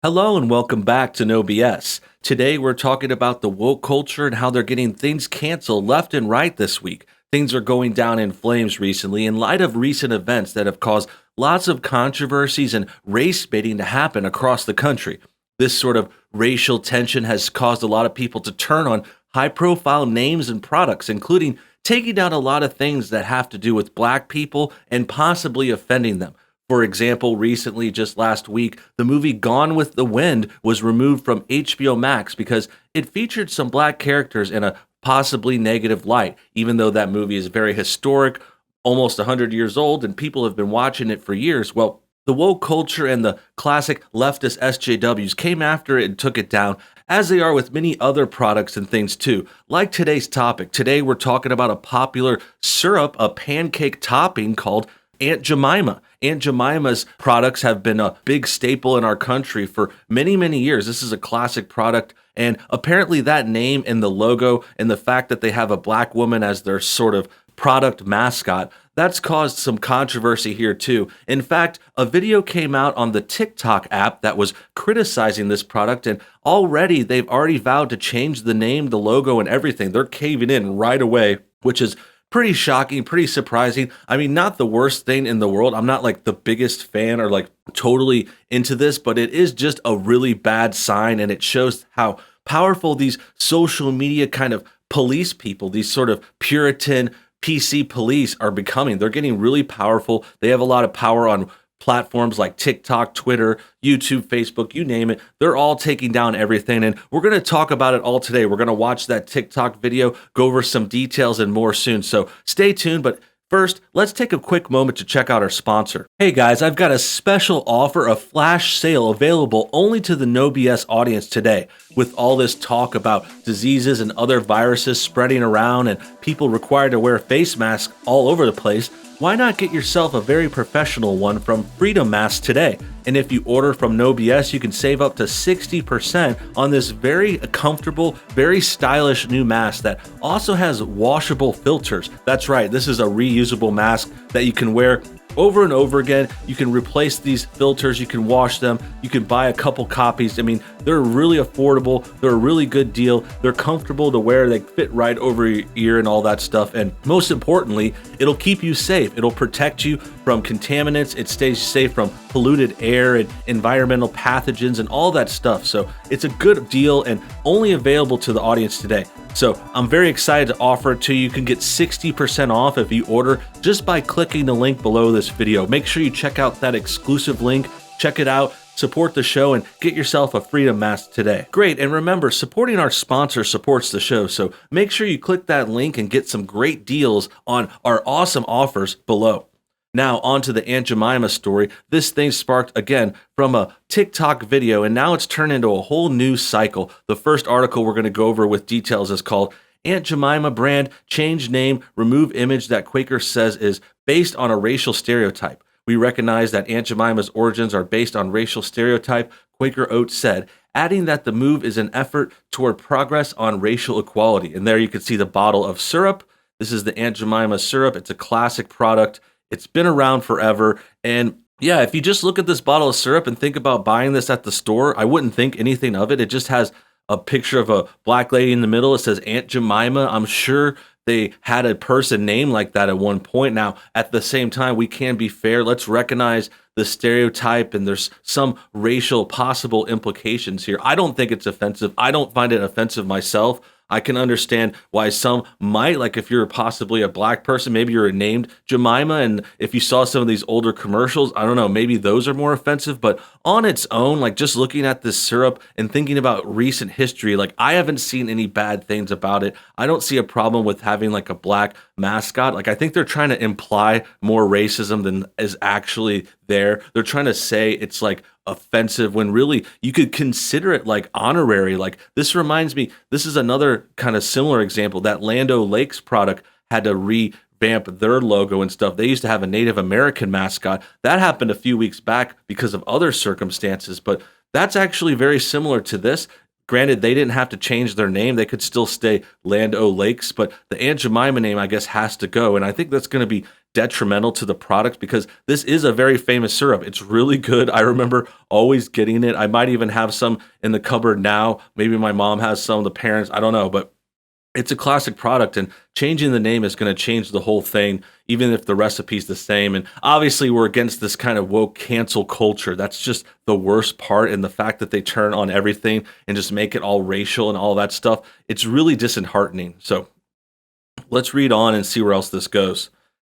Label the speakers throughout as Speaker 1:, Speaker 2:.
Speaker 1: Hello and welcome back to NoBS. Today we're talking about the woke culture and how they're getting things canceled left and right this week. Things are going down in flames recently in light of recent events that have caused lots of controversies and race baiting to happen across the country. This sort of racial tension has caused a lot of people to turn on high profile names and products, including taking down a lot of things that have to do with black people and possibly offending them. For example, recently, just last week, the movie Gone with the Wind was removed from HBO Max because it featured some black characters in a possibly negative light, even though that movie is very historic, almost 100 years old, and people have been watching it for years. Well, the woke culture and the classic leftist SJWs came after it and took it down, as they are with many other products and things too. Like today's topic. Today we're talking about a popular syrup, a pancake topping called Aunt Jemima. Aunt Jemima's products have been a big staple in our country for many, many years. This is a classic product, and apparently that name and the logo and the fact that they have a black woman as their sort of product mascot, that's caused some controversy here too. In fact, a video came out on the TikTok app that was criticizing this product, and they've already vowed to change the name, the logo, and everything. They're caving in right away, which is pretty shocking, pretty surprising. I mean, not the worst thing in the world. I'm not like the biggest fan or like totally into this, but it is just a really bad sign. And it shows how powerful these social media kind of police people, these sort of Puritan PC police are becoming. They're getting really powerful. They have a lot of power on platforms like TikTok, Twitter, YouTube, Facebook, you name it. They're all taking down everything. And we're going to talk about it all today. We're going to watch that TikTok video, go over some details and more soon. So stay tuned. But first, let's take a quick moment to check out our sponsor. Hey guys, I've got a special offer, a flash sale available only to the NoBS audience today. With all this talk about diseases and other viruses spreading around and people required to wear face masks all over the place, why not get yourself a very professional one from Freedom Mask today? And if you order from NoBS, you can save up to 60% on this very comfortable, very stylish new mask that also has washable filters. That's right, this is a reusable mask that you can wear over and over again. You can replace these filters, you can wash them, you can buy a couple copies. I mean, they're really affordable, they're a really good deal, they're comfortable to wear, they fit right over your ear and all that stuff. And most importantly, it'll keep you safe. It'll protect you from contaminants, it stays safe from polluted air and environmental pathogens and all that stuff. So it's a good deal and only available to the audience today. So I'm very excited to offer it to you. You can get 60% off if you order just by clicking the link below this video. Make sure you check out that exclusive link, check it out, support the show, and get yourself a Freedom Mask today. Great, and remember, supporting our sponsor supports the show, so make sure you click that link and get some great deals on our awesome offers below. Now, on to the Aunt Jemima story. This thing sparked, again, from a TikTok video, and now it's turned into a whole news cycle. The first article we're going to go over with details is called Aunt Jemima Brand Change Name, Remove Image That Quaker Says Is Based on a Racial Stereotype. We recognize that Aunt Jemima's origins are based on racial stereotype, Quaker Oats said, adding that the move is an effort toward progress on racial equality. And there you can see the bottle of syrup. This is the Aunt Jemima syrup. It's a classic product. It's been around forever. And yeah, if you just look at this bottle of syrup and think about buying this at the store, I wouldn't think anything of it. It just has a picture of a black lady in the middle. It says Aunt Jemima. I'm sure they had a person named like that at one point. Now, at the same time, we can be fair. Let's recognize the stereotype, and there's some racial possible implications here. I don't think it's offensive. I don't find it offensive myself. I can understand why some might, like if you're possibly a black person, maybe you're named Jemima, and if you saw some of these older commercials, I don't know, maybe those are more offensive, but on its own, like just looking at this syrup and thinking about recent history, like I haven't seen any bad things about it. I don't see a problem with having like a black mascot. Like I think they're trying to imply more racism than is actually there. They're trying to say it's like offensive when really you could consider it like honorary. Like this reminds me, this is another kind of similar example. That Land O'Lakes product had to revamp their logo and stuff. They used to have a Native American mascot. That happened a few weeks back because of other circumstances, but that's actually very similar to this. Granted, they didn't have to change their name. They could still stay Land O'Lakes, but the Aunt Jemima name, I guess, has to go. And I think that's going to be detrimental to the product because this is a very famous syrup. It's really good. I remember always getting it. I might even have some in the cupboard now. Maybe my mom has some, the parents, I don't know, but it's a classic product, and changing the name is going to change the whole thing, even if the recipe's the same. And obviously, we're against this kind of woke cancel culture. That's just the worst part. And the fact that they turn on everything and just make it all racial and all that stuff, it's really disheartening. So let's read on and see where else this goes.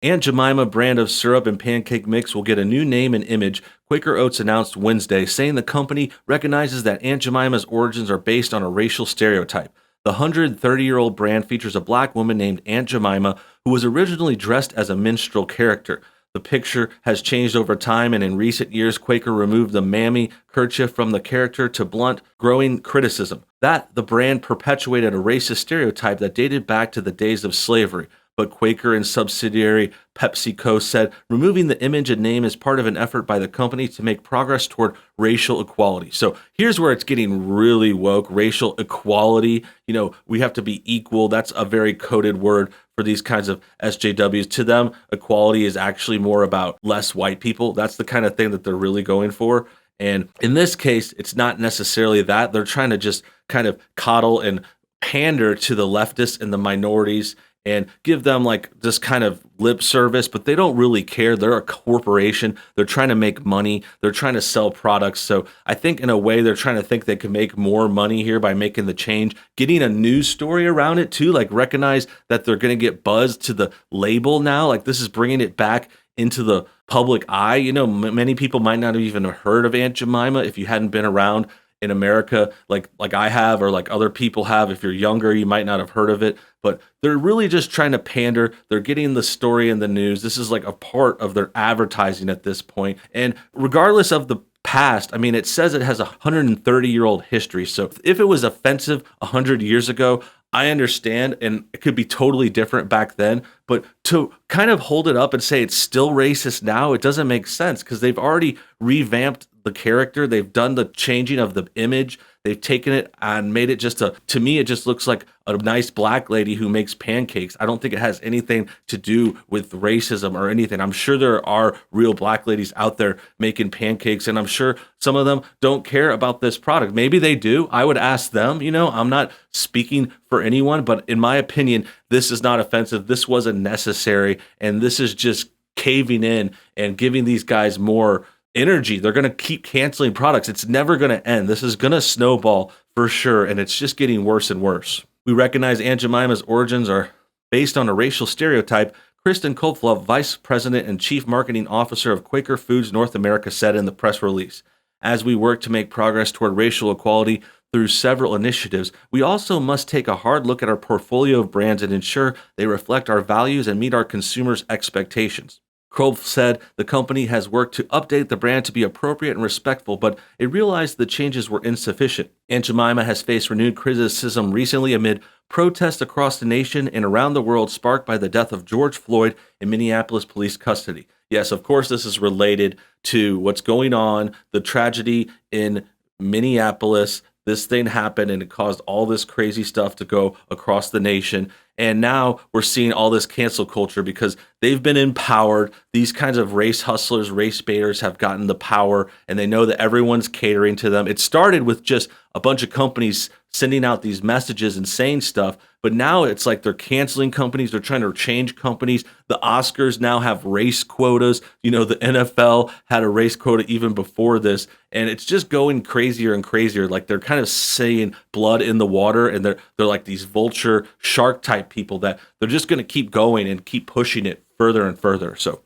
Speaker 1: Aunt Jemima brand of syrup and pancake mix will get a new name and image, Quaker Oats announced Wednesday, saying the company recognizes that Aunt Jemima's origins are based on a racial stereotype. The 130-year-old brand features a black woman named Aunt Jemima, who was originally dressed as a minstrel character. The picture has changed over time, and in recent years, Quaker removed the mammy kerchief from the character to blunt growing criticism that the brand perpetuated a racist stereotype that dated back to the days of slavery. But Quaker and subsidiary PepsiCo said removing the image and name is part of an effort by the company to make progress toward racial equality. So here's where it's getting really woke, racial equality. You know, we have to be equal. That's a very coded word for these kinds of SJWs. To them, equality is actually more about less white people. That's the kind of thing that they're really going for. And in this case, it's not necessarily that. They're trying to just kind of coddle and pander to the leftists and the minorities and give them like this kind of lip service, but they don't really care. They're a corporation. They're trying to make money. They're trying to sell products. So I think in a way they're trying to think they can make more money here by making the change, getting a news story around it too, like recognize that they're going to get buzz to the label now. Like this is bringing it back into the public eye. You know, many people might not have even heard of Aunt Jemima if you hadn't been around in America like I have or like other people have. If you're younger, you might not have heard of it, but they're really just trying to pander. They're getting the story in the news. This is like a part of their advertising at this point. And regardless of the past, I mean, it says it has a 130-year-old history. So if it was offensive 100 years ago, I understand, and it could be totally different back then, but to kind of hold it up and say it's still racist now, it doesn't make sense because they've already revamped the character. They've done the changing of the image. They've taken it and made it just to me, it just looks like a nice black lady who makes pancakes. I don't think it has anything to do with racism or anything. I'm sure there are real black ladies out there making pancakes, and I'm sure some of them don't care about this product. Maybe they do. I would ask them, you know, I'm not speaking for anyone, but in my opinion, this is not offensive. This wasn't necessary, and this is just caving in and giving these guys more energy. They're going to keep canceling products. It's never going to end. This is going to snowball for sure, and it's just getting worse and worse. We recognize Aunt Jemima's origins are based on a racial stereotype, Kristen Kopflov, Vice President and Chief Marketing Officer of Quaker Foods North America, said in the press release. As we work to make progress toward racial equality through several initiatives, we also must take a hard look at our portfolio of brands and ensure they reflect our values and meet our consumers' expectations. Krove said the company has worked to update the brand to be appropriate and respectful, but it realized the changes were insufficient. Aunt Jemima has faced renewed criticism recently amid protests across the nation and around the world sparked by the death of George Floyd in Minneapolis police custody. Yes, of course, this is related to what's going on, the tragedy in Minneapolis. This thing happened and it caused all this crazy stuff to go across the nation. And now we're seeing all this cancel culture because they've been empowered. These kinds of race hustlers, race baiters have gotten the power, and they know that everyone's catering to them. It started with just a bunch of companies sending out these messages and saying stuff, but now it's like they're canceling companies. They're trying to change companies. The Oscars now have race quotas. You know, the NFL had a race quota even before this, and it's just going crazier and crazier. Like they're kind of saying blood in the water, and they're like these vulture shark type people that they're just going to keep going and keep pushing it further and further. So,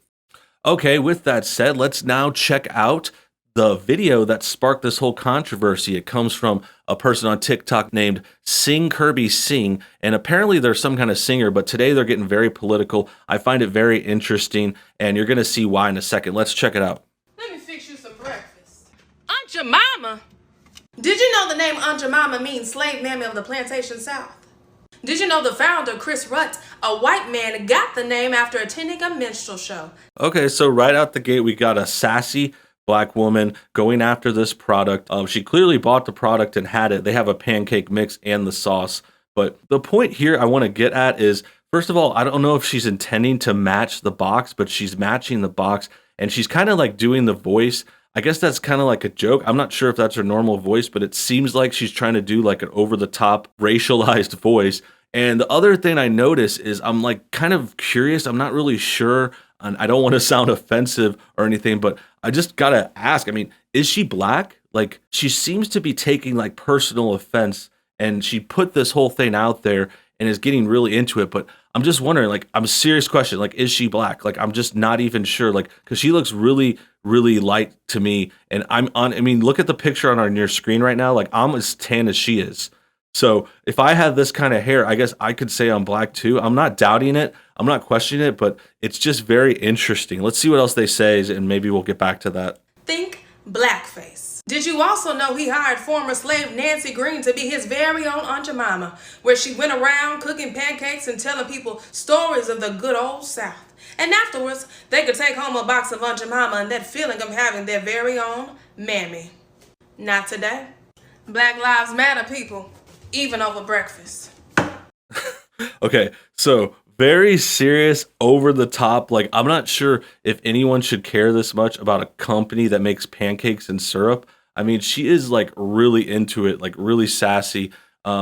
Speaker 1: okay, with that said, let's now check out the video that sparked this whole controversy. It comes from a person on TikTok named Sing Kirby Sing, and apparently there's some kind of singer, but today they're getting very political. I find it very interesting, and you're going to see why in a second. Let's check it out.
Speaker 2: Let me fix you some breakfast. Aunt Jemima? Did you know the name Aunt Jemima means slave mammy of the plantation south? Did you know the founder, Chris Rutt, a white man, got the name after attending a minstrel show?
Speaker 1: Okay, so right out the gate, we got a sassy black woman going after this product. She clearly bought the product and had it. They have a pancake mix and the sauce. But the point here I want to get at is, First of all, I don't know if she's intending to match the box, but she's matching the box and she's kind of like doing the voice. I guess that's kind of like a joke. I'm not sure if that's her normal voice, but it seems like she's trying to do like an over the top racialized voice. And the other thing I notice is I'm like kind of curious. I'm not really sure. And I don't want to sound offensive or anything, but I just got to ask. I mean, is she black? Like, she seems to be taking like personal offense and she put this whole thing out there and is getting really into it. But I'm just wondering, like, I'm a serious question. Like, is she black? Like, I'm just not even sure. Like, because she looks really, really light to me. And I mean, look at the picture on our near screen right now. Like, I'm as tan as she is. So if I had this kind of hair, I guess I could say I'm black too. I'm not doubting it. I'm not questioning it, but it's just very interesting. Let's see what else they say, and maybe we'll get back to that.
Speaker 2: Think blackface. Did you also know he hired former slave Nancy Green to be his very own Aunt Jemima, where she went around cooking pancakes and telling people stories of the good old South? And afterwards, they could take home a box of Aunt Jemima and that feeling of having their very own mammy. Not today. Black Lives Matter, people, even over breakfast.
Speaker 1: Okay, so very serious, over the top. Like, I'm not sure if anyone should care this much about a company that makes pancakes and syrup. I mean, she is like really into it, like really sassy.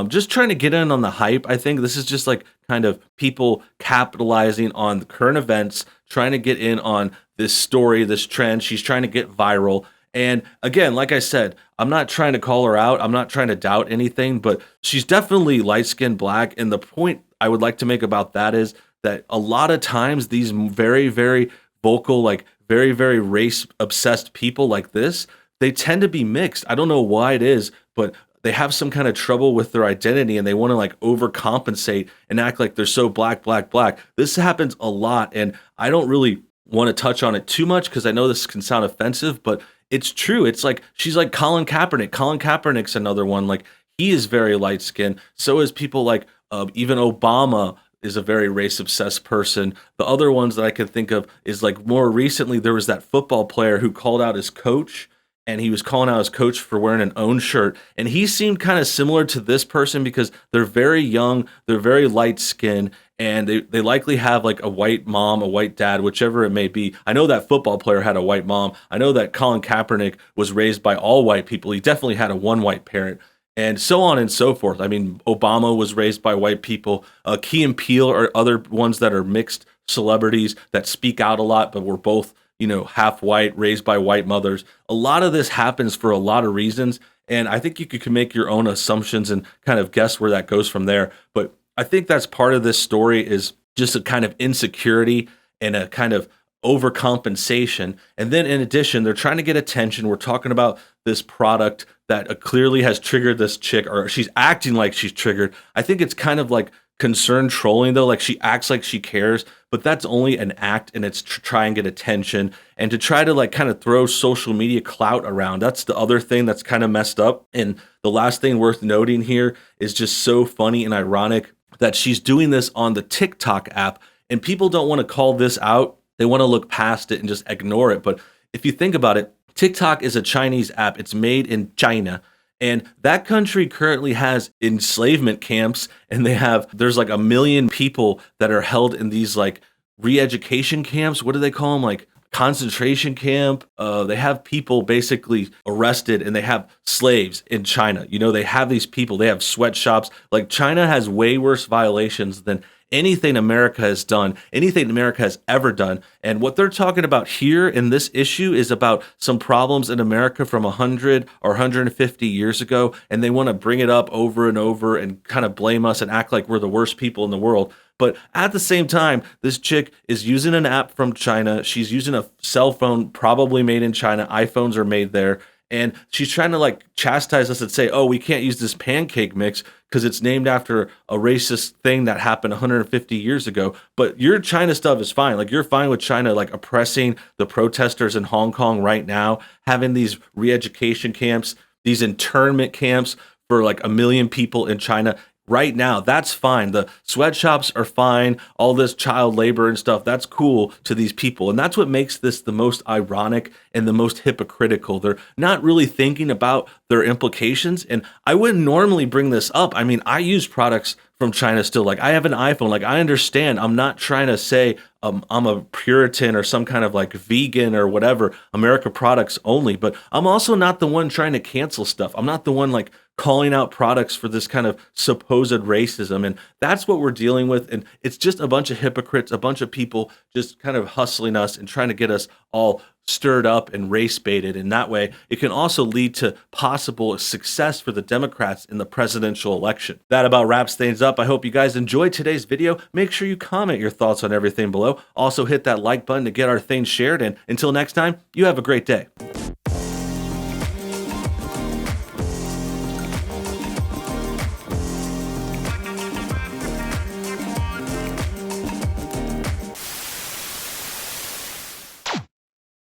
Speaker 1: Just trying to get in on the hype. I think this is just like kind of people capitalizing on the current events, trying to get in on this story, this trend. She's trying to get viral. And again, like I said, I'm not trying to call her out. I'm not trying to doubt anything, but she's definitely light skinned black. And the point I would like to make about that is that a lot of times these very, very vocal, like very, very race obsessed people like this, they tend to be mixed. I don't know why it is, but they have some kind of trouble with their identity and they want to like overcompensate and act like they're so black, black, black. This happens a lot. And I don't really want to touch on it too much because I know this can sound offensive, but it's true. It's like she's like Colin Kaepernick. Colin Kaepernick's another one. Like, he is very light skinned. So is people like even Obama is a very race obsessed person. The other ones that I can think of is like more recently there was that football player who called out his coach, and he was calling out his coach for wearing an own shirt. And he seemed kind of similar to this person because they're very young, they're very light skinned, and they likely have like a white mom, a white dad, whichever it may be. I know that football player had a white mom. I know that Colin Kaepernick was raised by all white people. He definitely had a one white parent, and so on and so forth. I mean, Obama was raised by white people. Key and Peele are other ones that are mixed celebrities that speak out a lot, but were both, you know, half white, raised by white mothers. A lot of this happens for a lot of reasons, and I think you can make your own assumptions and kind of guess where that goes from there. But I think that's part of this story is just a kind of insecurity and a kind of overcompensation. And then in addition, they're trying to get attention. We're talking about this product that clearly has triggered this chick, or she's acting like she's triggered. I think it's kind of like concerned trolling though. Like, she acts like she cares, but that's only an act, and it's to try and get attention and to try to like kind of throw social media clout around. That's the other thing that's kind of messed up. And the last thing worth noting here is just so funny and ironic that she's doing this on the TikTok app, and people don't want to call this out. They want to look past it and just ignore it. But if you think about it, TikTok is a Chinese app. It's made in China. And that country currently has enslavement camps, and there's like 1 million people that are held in these like re-education camps. What do they call them? Like concentration camp. They have people basically arrested, and they have slaves in China. You know, they have these people, they have sweatshops. Like, China has way worse violations than anything America has done, anything America has ever done. And what they're talking about here in this issue is about some problems in America from 100 or 150 years ago. And they want to bring it up over and over and kind of blame us and act like we're the worst people in the world. But at the same time, this chick is using an app from China. She's using a cell phone probably made in China. iPhones are made there. And she's trying to like chastise us and say, oh, we can't use this pancake mix because it's named after a racist thing that happened 150 years ago. But your China stuff is fine. Like, you're fine with China like oppressing the protesters in Hong Kong right now, having these re-education camps, these internment camps for like 1 million people in China. right now. That's fine. The sweatshops are fine. All this child labor and stuff, that's cool to these people. And that's what makes this the most ironic and the most hypocritical. They're not really thinking about their implications. And I wouldn't normally bring this up. I mean, I use products from China still. Like, I have an iPhone. Like, I understand. I'm not trying to say I'm a Puritan or some kind of like vegan or whatever, America products only, but I'm also not the one trying to cancel stuff. I'm not the one like calling out products for this kind of supposed racism. And that's what we're dealing with. And it's just a bunch of hypocrites, a bunch of people just kind of hustling us and trying to get us all stirred up and race baited. And that way, it can also lead to possible success for the Democrats in the presidential election. That about wraps things up. I hope you guys enjoyed today's video. Make sure you comment your thoughts on everything below. Also, hit that like button to get our things shared. And until next time, you have a great day.